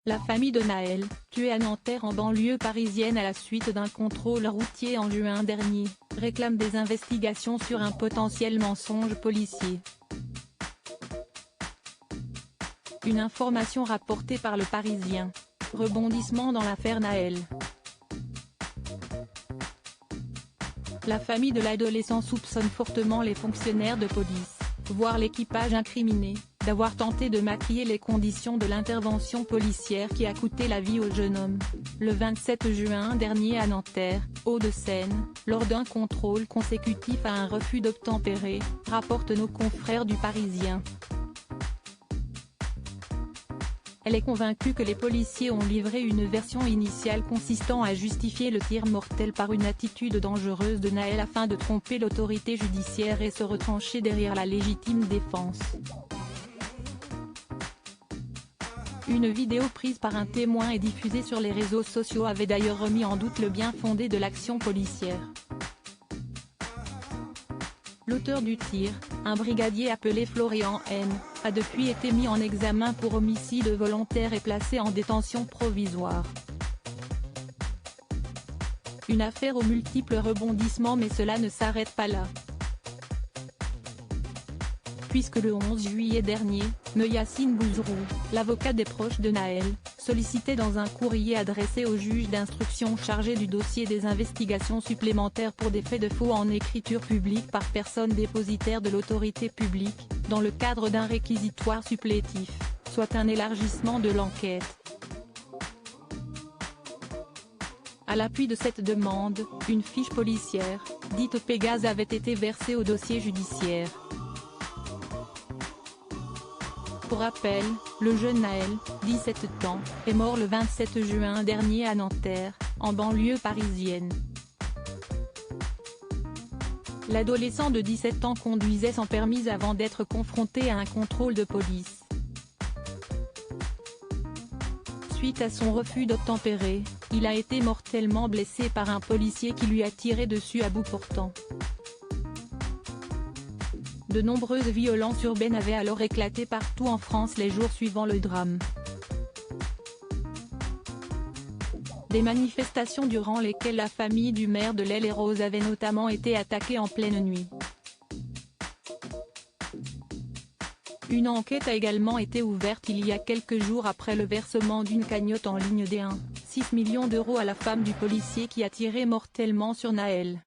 La famille de Naël, tuée à Nanterre en banlieue parisienne à la suite d'un contrôle routier en juin dernier, réclame des investigations sur un potentiel mensonge policier. Une information rapportée par Le Parisien. Rebondissement dans l'affaire Naël. La famille de l'adolescent soupçonne fortement les fonctionnaires de police, voire l'équipage incriminé, d'avoir tenté de maquiller les conditions de l'intervention policière qui a coûté la vie au jeune homme, le 27 juin dernier à Nanterre, Hauts-de-Seine, lors d'un contrôle consécutif à un refus d'obtempérer, rapportent nos confrères du Parisien. Elle est convaincue que les policiers ont livré une version initiale consistant à justifier le tir mortel par une attitude dangereuse de Naël afin de tromper l'autorité judiciaire et se retrancher derrière la légitime défense. Une vidéo prise par un témoin et diffusée sur les réseaux sociaux avait d'ailleurs remis en doute le bien-fondé de l'action policière. L'auteur du tir, un brigadier appelé Florian N, a depuis été mis en examen pour homicide volontaire et placé en détention provisoire. Une affaire aux multiples rebondissements, mais cela ne s'arrête pas là. Puisque le 11 juillet dernier, Yassine Bouzrou, l'avocat des proches de Naël, sollicitait dans un courrier adressé au juge d'instruction chargé du dossier des investigations supplémentaires pour des faits de faux en écriture publique par personne dépositaire de l'autorité publique, dans le cadre d'un réquisitoire supplétif, soit un élargissement de l'enquête. À l'appui de cette demande, une fiche policière, dite Pégase, avait été versée au dossier judiciaire. Pour rappel, le jeune Naël, 17 ans, est mort le 27 juin dernier à Nanterre, en banlieue parisienne. L'adolescent de 17 ans conduisait sans permis avant d'être confronté à un contrôle de police. Suite à son refus d'obtempérer, il a été mortellement blessé par un policier qui lui a tiré dessus à bout portant. De nombreuses violences urbaines avaient alors éclaté partout en France les jours suivant le drame. Des manifestations durant lesquelles la famille du maire de l'Haye-les-Roses avait notamment été attaquée en pleine nuit. Une enquête a également été ouverte il y a quelques jours après le versement d'une cagnotte en ligne d'1,6 million d'euros à la femme du policier qui a tiré mortellement sur Naël.